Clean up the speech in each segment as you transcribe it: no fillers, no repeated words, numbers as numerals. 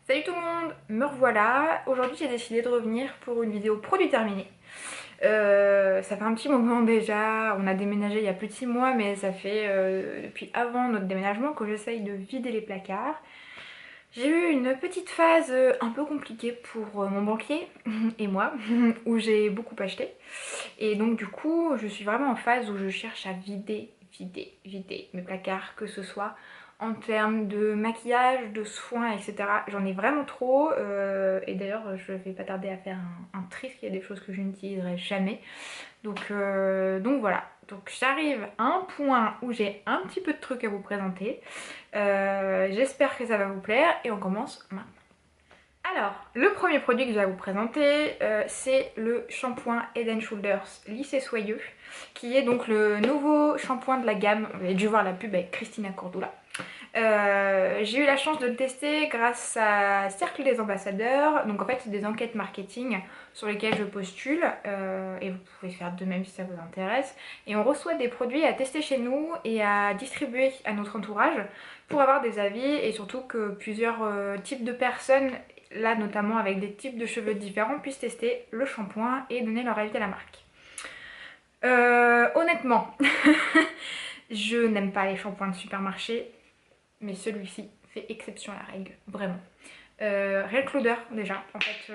Salut tout le monde, me revoilà. Aujourd'hui j'ai décidé de revenir pour une vidéo produit terminé. Ça fait un petit moment déjà, on a déménagé il y a plus de 6 mois, mais ça fait depuis avant notre déménagement que j'essaye de vider les placards. J'ai eu une petite phase un peu compliquée pour mon banquier et moi, où j'ai beaucoup acheté. Et donc du coup je suis vraiment en phase où je cherche à vider mes placards, que ce soit en termes de maquillage, de soins, etc. J'en ai vraiment trop et d'ailleurs je vais pas tarder à faire un tri, parce qu'il y a des choses que je n'utiliserai jamais. Donc voilà, donc j'arrive à un point où j'ai un petit peu de trucs à vous présenter. J'espère que ça va vous plaire et on commence maintenant. Alors, le premier produit que je vais vous présenter, c'est le shampoing Head & Shoulders lisse et soyeux, qui est donc le nouveau shampoing de la gamme. Vous avez dû voir la pub avec Christina Cordula. J'ai eu la chance de le tester grâce à Cercle des Ambassadeurs. Donc en fait, c'est des enquêtes marketing sur lesquelles je postule et vous pouvez faire de même si ça vous intéresse. Et on reçoit des produits à tester chez nous et à distribuer à notre entourage pour avoir des avis, et surtout que plusieurs types de personnes, là notamment avec des types de cheveux différents, puissent tester le shampoing et donner leur avis à la marque. Honnêtement, je n'aime pas les shampoings de supermarché, mais celui-ci fait exception à la règle, vraiment. Rien que l'odeur déjà, en fait,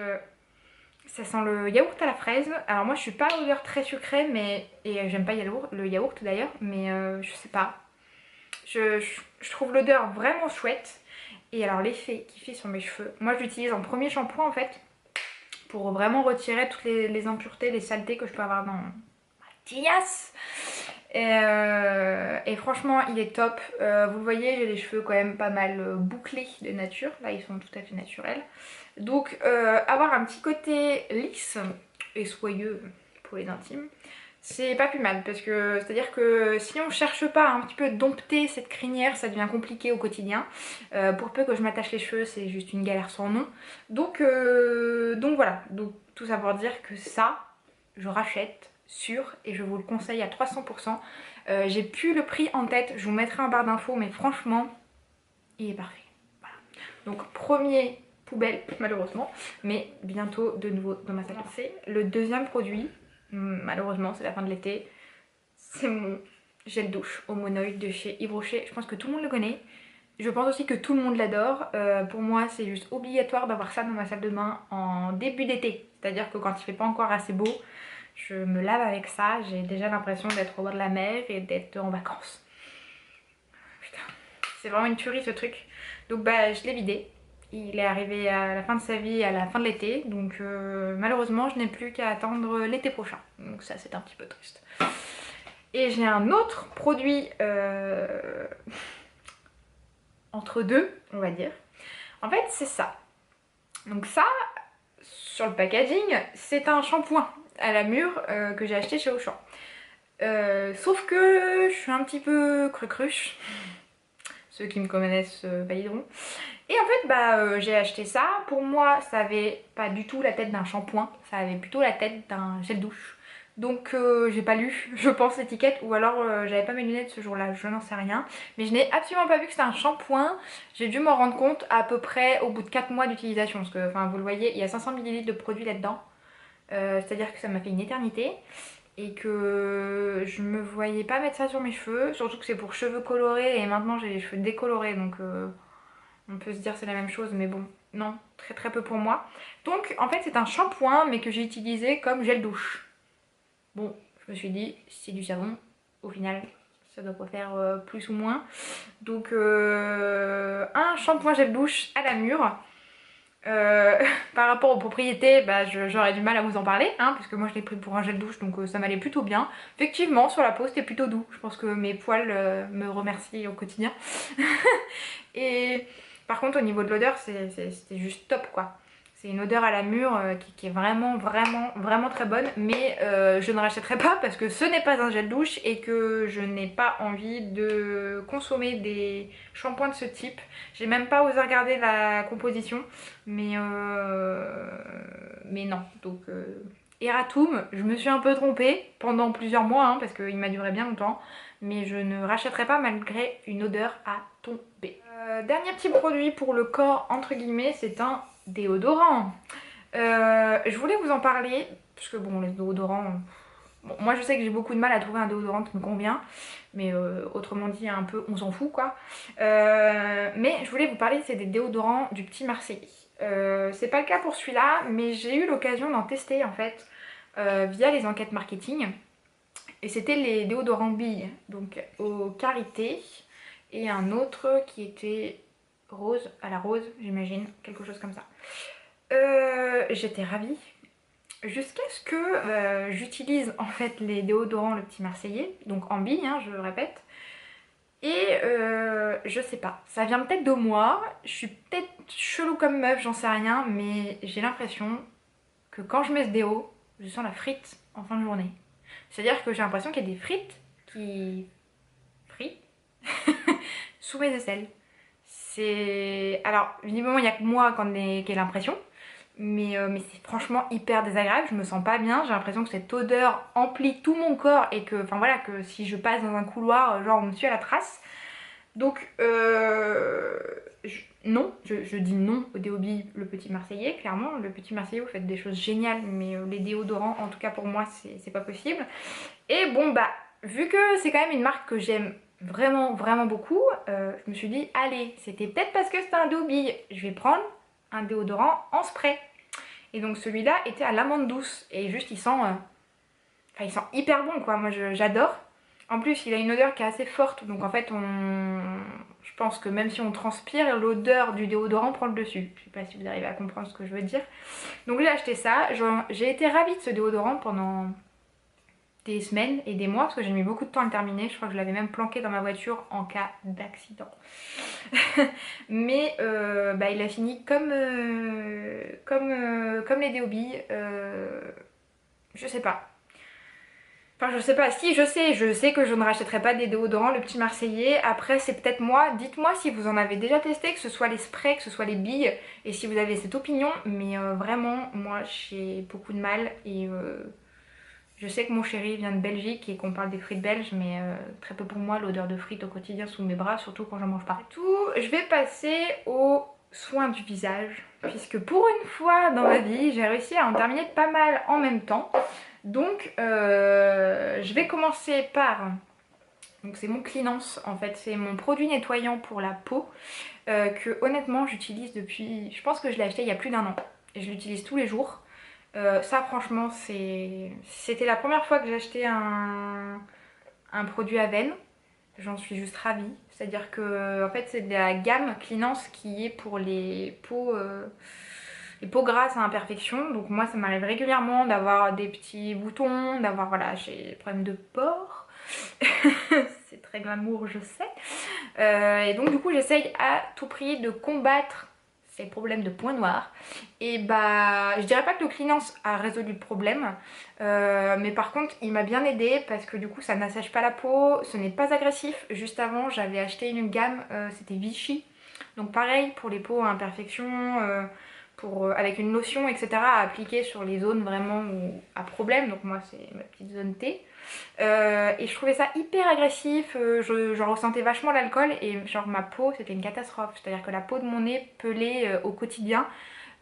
ça sent le yaourt à la fraise. Alors moi je suis pas à l'odeur très sucrée, mais et j'aime pas le yaourt d'ailleurs, mais je sais pas. Je trouve l'odeur vraiment chouette. Et alors l'effet qu'il fait sur mes cheveux, moi je l'utilise en premier shampoing en fait, pour vraiment retirer toutes les impuretés, les saletés que je peux avoir dans ma tillasse. Et franchement il est top. Vous le voyez, j'ai les cheveux quand même pas mal bouclés de nature, là ils sont tout à fait naturels. Donc avoir un petit côté lisse et soyeux pour les intimes, c'est pas plus mal, parce que c'est à dire que si on cherche pas à un petit peu dompter cette crinière, ça devient compliqué au quotidien. Pour peu que je m'attache les cheveux, c'est juste une galère sans nom. Donc voilà, donc tout ça pour dire que ça, je rachète sûr et je vous le conseille à 300%. J'ai plus le prix en tête, je vous mettrai en barre d'infos, mais franchement, il est parfait. Voilà. Donc premier poubelle malheureusement, mais bientôt de nouveau dans ma salle. C'est le deuxième produit, malheureusement c'est la fin de l'été, c'est mon gel douche au monoïde de chez Yves Rocher. Je pense que tout le monde le connaît. Je pense aussi que tout le monde l'adore. Pour moi c'est juste obligatoire d'avoir ça dans ma salle de bain en début d'été. C'est-à-dire que quand il fait pas encore assez beau, je me lave avec ça. J'ai déjà l'impression d'être au bord de la mer et d'être en vacances. Putain, c'est vraiment une tuerie ce truc. Donc bah je l'ai vidé. Il est arrivé à la fin de sa vie, à la fin de l'été. Donc malheureusement je n'ai plus qu'à attendre l'été prochain. Donc ça c'est un petit peu triste. Et j'ai un autre produit entre deux, on va dire. En fait, c'est ça. Donc ça, sur le packaging, c'est un shampoing à la mûre que j'ai acheté chez Auchan. Sauf que je suis un petit peu cruche. Ceux qui me connaissent valideront. Et en fait, j'ai acheté ça. Pour moi, ça avait pas du tout la tête d'un shampoing. Ça avait plutôt la tête d'un gel douche. Donc j'ai pas lu, je pense, l'étiquette, ou alors j'avais pas mes lunettes ce jour-là, je n'en sais rien. Mais je n'ai absolument pas vu que c'était un shampoing. J'ai dû m'en rendre compte à peu près au bout de 4 mois d'utilisation. Parce que, enfin, vous le voyez, il y a 500 ml de produit là-dedans. C'est-à-dire que ça m'a fait une éternité. Et que je me voyais pas mettre ça sur mes cheveux. Surtout que c'est pour cheveux colorés et maintenant j'ai les cheveux décolorés. Donc on peut se dire c'est la même chose, mais bon, non, très très peu pour moi. Donc en fait c'est un shampoing mais que j'ai utilisé comme gel douche. Bon, je me suis dit, c'est du savon, au final, ça doit pas faire plus ou moins. Donc, un shampoing gel douche à la mûre. Par rapport aux propriétés, j'aurais du mal à vous en parler, hein, parce que moi je l'ai pris pour un gel douche, donc ça m'allait plutôt bien. Effectivement, sur la peau, c'était plutôt doux. Je pense que mes poils me remercient au quotidien. Et par contre, au niveau de l'odeur, c'était juste top, quoi. C'est une odeur à la mûre qui est vraiment très bonne, mais je ne rachèterai pas parce que ce n'est pas un gel douche et que je n'ai pas envie de consommer des shampoings de ce type. J'ai même pas osé regarder la composition, mais non. Donc Eratum. Je me suis un peu trompée pendant plusieurs mois hein, parce qu'il m'a duré bien longtemps. Mais je ne rachèterai pas malgré une odeur à tomber. Dernier petit produit pour le corps entre guillemets, c'est un déodorant. Je voulais vous en parler parce que bon les déodorants... Bon, moi je sais que j'ai beaucoup de mal à trouver un déodorant qui me convient, mais autrement dit un peu on s'en fout quoi. Mais je voulais vous parler c'est des déodorants du Petit Marseillais. C'est pas le cas pour celui-là, mais j'ai eu l'occasion d'en tester en fait via les enquêtes marketing. Et c'était les déodorants billes, donc au karité, et un autre qui était rose, à la rose j'imagine, quelque chose comme ça. J'étais ravie. Jusqu'à ce que j'utilise en fait les déodorants Le Petit Marseillais, donc en bille, hein, je le répète. Et je sais pas, ça vient peut-être de moi, je suis peut-être chelou comme meuf, j'en sais rien, mais j'ai l'impression que quand je mets ce déo, je sens la frite en fin de journée. C'est-à-dire que j'ai l'impression qu'il y a des frites qui fritent sous mes aisselles. C'est... Alors, évidemment, il n'y a que moi qui ai l'impression. Mais c'est franchement hyper désagréable, je me sens pas bien, j'ai l'impression que cette odeur emplit tout mon corps et que, enfin voilà, que si je passe dans un couloir, genre on me suit à la trace. Donc, non, je dis non au déobi Le Petit Marseillais, clairement. Le Petit Marseillais, vous faites des choses géniales, mais les déodorants, en tout cas pour moi, c'est pas possible. Et bon, bah, vu que c'est quand même une marque que j'aime vraiment, vraiment beaucoup, je me suis dit, allez, c'était peut-être parce que c'était un déobi, je vais prendre un déodorant en spray. Et donc celui-là était à l'amande douce. Et juste il sent... enfin il sent hyper bon quoi, moi j'adore. En plus il a une odeur qui est assez forte. Donc en fait je pense que même si on transpire, l'odeur du déodorant prend le dessus. Je sais pas si vous arrivez à comprendre ce que je veux dire. Donc j'ai acheté ça. J'ai été ravie de ce déodorant pendant des semaines et des mois parce que j'ai mis beaucoup de temps à le terminer. Je crois que je l'avais même planqué dans ma voiture en cas d'accident. Mais bah, il a fini comme les déobi. Je sais pas. Enfin je sais pas, si je sais que je ne rachèterai pas des déodorants Le Petit Marseillais. Après c'est peut-être moi, dites-moi si vous en avez déjà testé, que ce soit les sprays, que ce soit les billes, et si vous avez cette opinion. Mais vraiment moi j'ai beaucoup de mal et je sais que mon chéri vient de Belgique et qu'on parle des frites belges, mais très peu pour moi l'odeur de frites au quotidien sous mes bras, surtout quand j'en mange pas. Tout, je vais passer aux soins du visage, puisque pour une fois dans ma vie, j'ai réussi à en terminer pas mal en même temps. Donc je vais commencer par... Donc c'est mon Cleanance en fait, c'est mon produit nettoyant pour la peau que honnêtement j'utilise depuis... Je pense que je l'ai acheté il y a plus d'1 an et je l'utilise tous les jours. Ça franchement c'était la première fois que j'achetais un produit Aven. J'en suis juste ravie. C'est-à-dire que en fait c'est de la gamme Cleanance qui est pour les peaux grasses à imperfection. Donc moi ça m'arrive régulièrement d'avoir des petits boutons, d'avoir voilà, j'ai des problèmes de pores. C'est très glamour je sais. Et donc du coup j'essaye à tout prix de combattre ces problèmes de points noirs. Et bah je dirais pas que le Cleanance a résolu le problème, mais par contre il m'a bien aidé parce que du coup ça n'assèche pas la peau, ce n'est pas agressif. Juste avant j'avais acheté une gamme, c'était Vichy, donc pareil pour les peaux à imperfection, avec une lotion etc à appliquer sur les zones vraiment à problème. Donc moi c'est ma petite zone T. Et je trouvais ça hyper agressif, je ressentais vachement l'alcool et genre ma peau c'était une catastrophe, c'est-à-dire que la peau de mon nez pelait au quotidien.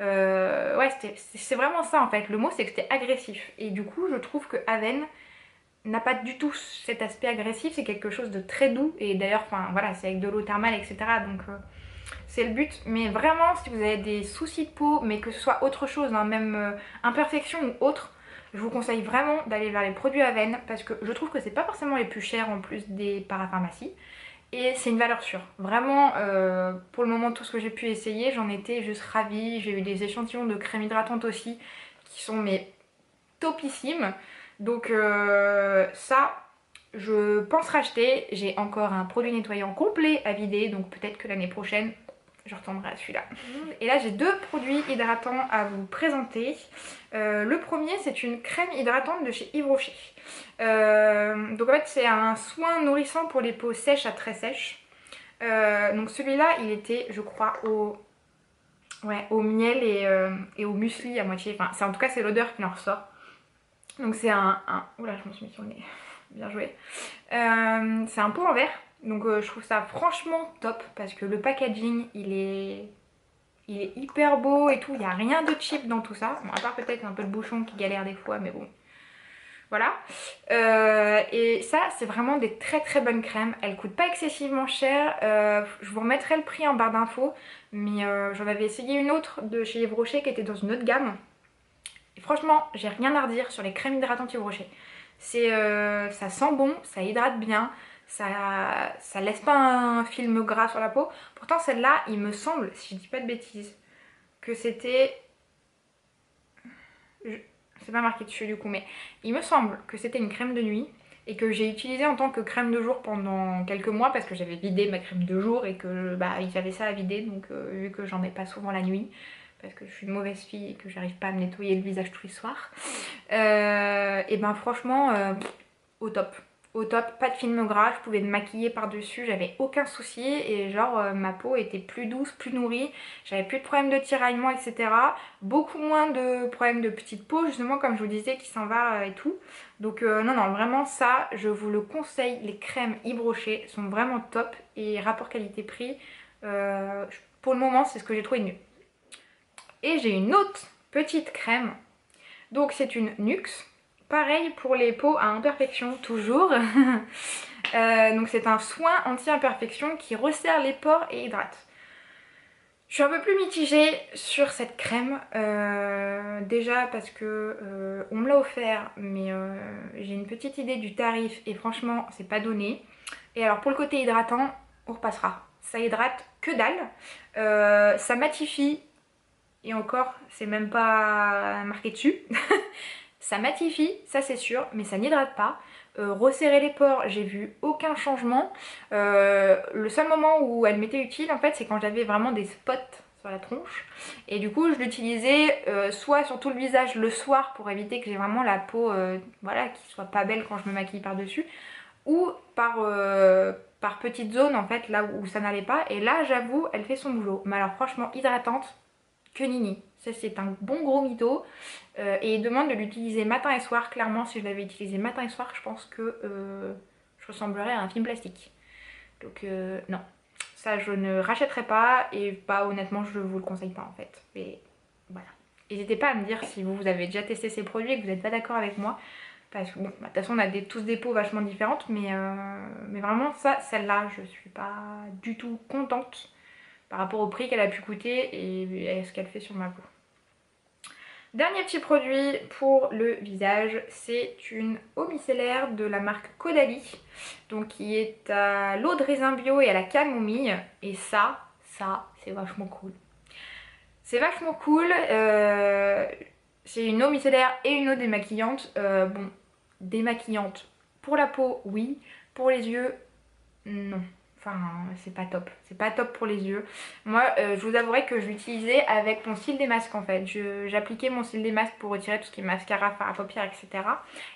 Ouais c'est vraiment ça en fait, le mot c'est que c'était agressif et du coup je trouve que Aven n'a pas du tout cet aspect agressif, c'est quelque chose de très doux et d'ailleurs enfin voilà c'est avec de l'eau thermale etc donc c'est le but. Mais vraiment si vous avez des soucis de peau mais que ce soit autre chose hein, même imperfection ou autre, je vous conseille vraiment d'aller vers les produits Aven parce que je trouve que c'est pas forcément les plus chers en plus des parapharmacies et c'est une valeur sûre. Vraiment pour le moment tout ce que j'ai pu essayer j'en étais juste ravie. J'ai eu des échantillons de crème hydratante aussi qui sont mais topissimes. Donc ça je pense racheter. J'ai encore un produit nettoyant complet à vider donc peut-être que l'année prochaine je retournerai à celui-là. Et là j'ai deux produits hydratants à vous présenter. Le premier c'est une crème hydratante de chez Yves Rocher. Donc en fait c'est un soin nourrissant pour les peaux sèches à très sèches. Donc celui-là il était je crois au miel et au muesli à moitié. Enfin en tout cas c'est l'odeur qui en ressort. Donc c'est oula, je m'en suis mis sur le nez, bien joué. C'est un pot en verre, donc je trouve ça franchement top parce que le packaging il est hyper beau et tout, il n'y a rien de cheap dans tout ça. Bon, à part peut-être un peu le bouchon qui galère des fois, mais bon, voilà. Et ça, c'est vraiment des très très bonnes crèmes. Elles coûtent pas excessivement cher. Je vous remettrai le prix en barre d'infos, mais j'en avais essayé une autre de chez Yves Rocher qui était dans une autre gamme. Et franchement, j'ai rien à redire sur les crèmes hydratantes Yves Rocher. Ça sent bon, ça hydrate bien, ça laisse pas un film gras sur la peau. Pourtant celle-là, il me semble, si je dis pas de bêtises, que c'était... C'est pas marqué dessus du coup, mais il me semble que c'était une crème de nuit et que j'ai utilisé en tant que crème de jour pendant quelques mois parce que j'avais vidé ma crème de jour et que bah j'avais ça à vider, donc vu que j'en ai pas souvent la nuit parce que je suis une mauvaise fille et que j'arrive pas à me nettoyer le visage tous les soirs, et ben franchement au top. Au top, pas de film gras, je pouvais me maquiller par dessus, j'avais aucun souci et genre ma peau était plus douce, plus nourrie, j'avais plus de problèmes de tiraillement, etc. Beaucoup moins de problèmes de petite peau, justement comme je vous disais, qui s'en va et tout. Donc non, non, vraiment ça, je vous le conseille, les crèmes Yves Rocher sont vraiment top et rapport qualité-prix, pour le moment c'est ce que j'ai trouvé de mieux. Et j'ai une autre petite crème, donc c'est une Nuxe. Pareil pour les peaux à imperfection, toujours. Donc c'est un soin anti-imperfection qui resserre les pores et hydrate. Je suis un peu plus mitigée sur cette crème, déjà parce que on me l'a offert, mais j'ai une petite idée du tarif et franchement c'est pas donné. Et alors pour le côté hydratant, on repassera. Ça hydrate que dalle, ça matifie, et encore c'est même pas marqué dessus. Ça matifie, ça c'est sûr, mais ça n'hydrate pas. Resserrer les pores, j'ai vu aucun changement. Le seul moment où elle m'était utile en fait, c'est quand j'avais vraiment des spots sur la tronche. Et du coup, je l'utilisais soit sur tout le visage le soir pour éviter que j'ai vraiment la peau voilà, qui soit pas belle quand je me maquille par-dessus. Ou par petites zones en fait, là où ça n'allait pas. Et là, j'avoue, elle fait son boulot. Mais alors franchement, hydratante, que nini. Ça c'est un bon gros mytho. Et il demande de l'utiliser matin et soir. Clairement si je l'avais utilisé matin et soir, je pense que je ressemblerais à un film plastique. Donc non, ça je ne rachèterai pas et pas honnêtement je vous le conseille pas en fait. Mais voilà. N'hésitez pas à me dire si vous avez déjà testé ces produits et que vous n'êtes pas d'accord avec moi. Parce que bon, de toute façon on a tous des peaux vachement différentes, mais vraiment ça, celle-là, je suis pas du tout contente par rapport au prix qu'elle a pu coûter et à ce qu'elle fait sur ma peau. Dernier petit produit pour le visage, c'est une eau micellaire de la marque Caudalie, donc qui est à l'eau de raisin bio et à la camomille. Et ça c'est vachement cool. C'est vachement cool. C'est une eau micellaire et une eau démaquillante. Bon, démaquillante pour la peau, oui. Pour les yeux, non. Enfin, c'est pas top. C'est pas top pour les yeux. Moi, je vous avouerai que je l'utilisais avec mon cils des masques en fait. J'appliquais mon cils des masques pour retirer tout ce qui est mascara, fard à paupières, etc.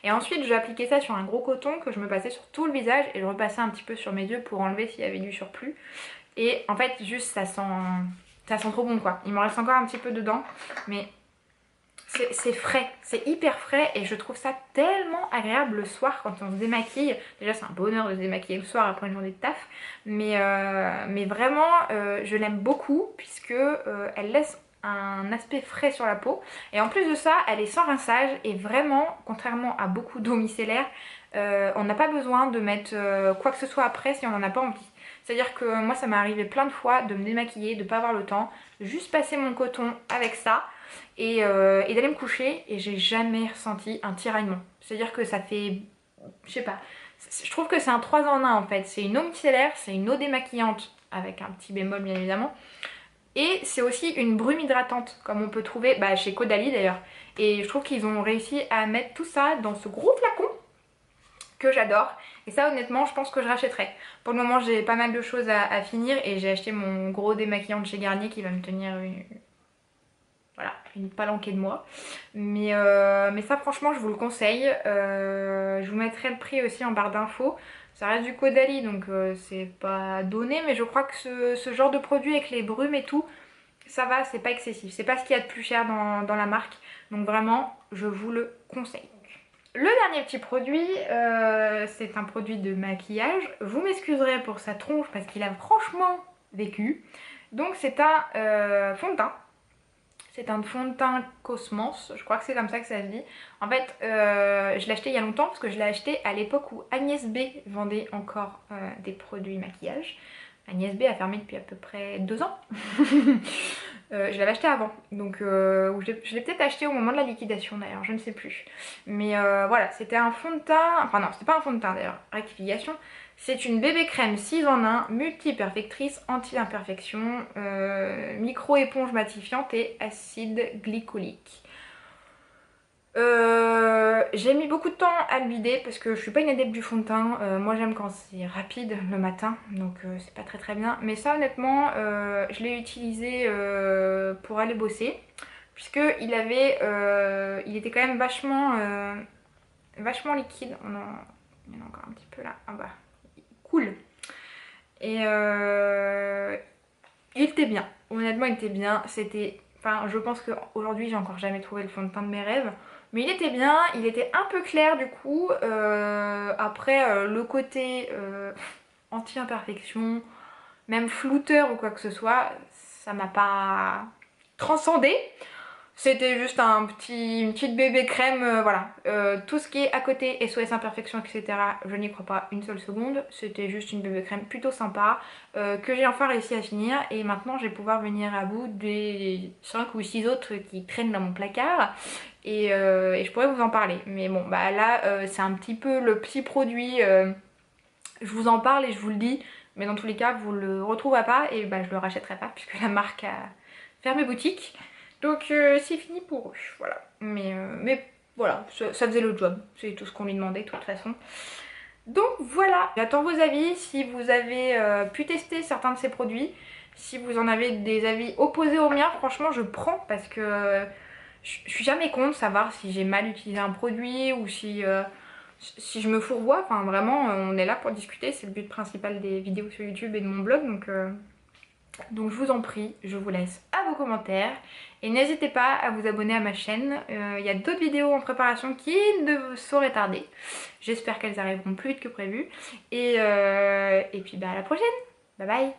Et ensuite, j'appliquais ça sur un gros coton que je me passais sur tout le visage et je repassais un petit peu sur mes yeux pour enlever s'il y avait du surplus. Et en fait, juste ça sent trop bon quoi. Il m'en reste encore un petit peu dedans, mais c'est frais, c'est hyper frais et je trouve ça tellement agréable le soir quand on se démaquille. Déjà c'est un bonheur de se démaquiller le soir après une journée de taf, mais vraiment je l'aime beaucoup puisque elle laisse un aspect frais sur la peau et en plus de ça elle est sans rinçage et vraiment contrairement à beaucoup d'eau micellaire on n'a pas besoin de mettre quoi que ce soit après si on n'en a pas envie. C'est-à-dire que moi ça m'est arrivé plein de fois de me démaquiller, de pas avoir le temps, juste passer mon coton avec ça et d'aller me coucher et j'ai jamais ressenti un tiraillement. C'est-à-dire que ça fait, je sais pas, je trouve que c'est un 3 en 1 en fait. C'est une eau micellaire, c'est une eau démaquillante avec un petit bémol bien évidemment. Et c'est aussi une brume hydratante comme on peut trouver chez Caudalie d'ailleurs. Et je trouve qu'ils ont réussi à mettre tout ça dans ce gros flacon que j'adore. Et ça honnêtement je pense que je rachèterai. Pour le moment j'ai pas mal de choses à finir et j'ai acheté mon gros démaquillant de chez Garnier qui va me tenir une palanquée de mois. Mais ça franchement je vous le conseille. Je vous mettrai le prix aussi en barre d'infos. Ça reste du Caudalie donc c'est pas donné, mais je crois que ce genre de produit avec les brumes et tout, ça va, c'est pas excessif. C'est pas ce qu'il y a de plus cher dans la marque. Donc vraiment je vous le conseille. Le dernier petit produit, c'est un produit de maquillage. Vous m'excuserez pour sa tronche parce qu'il a franchement vécu. Donc c'est un fond de teint. C'est un fond de teint Cosmos, je crois que c'est comme ça que ça se dit. En fait, je l'ai acheté il y a longtemps parce que je l'ai acheté à l'époque où Agnès B vendait encore des produits maquillage. Agnès B a fermé depuis à peu près 2 ans. Je l'avais acheté avant, donc je l'ai peut-être acheté au moment de la liquidation d'ailleurs, je ne sais plus. Mais voilà, c'était un fond de teint, enfin non, c'était pas un fond de teint d'ailleurs, rectification. C'est une bébé crème 6 en 1, multi-perfectrice, anti-imperfection, micro-éponge matifiante et acide glycolique. J'ai mis beaucoup de temps à le vider parce que je suis pas une adepte du fond de teint. Moi j'aime quand c'est rapide le matin, donc c'est pas très bien. Mais ça honnêtement, je l'ai utilisé pour aller bosser, puisque il était quand même vachement liquide. Il y en a encore un petit peu là. Ah bah, cool. Et il était bien. Honnêtement, il était bien. Enfin, je pense qu'aujourd'hui, j'ai encore jamais trouvé le fond de teint de mes rêves. Mais il était bien, il était un peu clair du coup. Après, le côté anti-imperfection, même flouteur ou quoi que ce soit, ça m'a pas transcendé. C'était juste une petite bébé crème, voilà. Tout ce qui est à côté, SOS imperfection, etc., je n'y crois pas une seule seconde. C'était juste une bébé crème plutôt sympa, que j'ai enfin réussi à finir. Et maintenant, je vais pouvoir venir à bout des 5 ou 6 autres qui traînent dans mon placard. Et je pourrais vous en parler. Mais bon, bah là, c'est un petit peu le petit produit. Je vous en parle et je vous le dis. Mais dans tous les cas, vous le retrouverez pas et bah, je le rachèterai pas puisque la marque a fermé boutique. Donc c'est fini pour eux, voilà. Mais voilà, ça faisait le job, c'est tout ce qu'on lui demandait de toute façon. Donc voilà, j'attends vos avis, si vous avez pu tester certains de ces produits, si vous en avez des avis opposés aux miens, franchement je prends parce que je suis jamais contre de savoir si j'ai mal utilisé un produit ou si je me fourvoie, enfin vraiment on est là pour discuter, c'est le but principal des vidéos sur YouTube et de mon blog, donc je vous en prie, je vous laisse à vos commentaires et n'hésitez pas à vous abonner à ma chaîne. Il y a d'autres vidéos en préparation qui ne sauraient tarder. J'espère qu'elles arriveront plus vite que prévu. Et puis bah à la prochaine. Bye bye.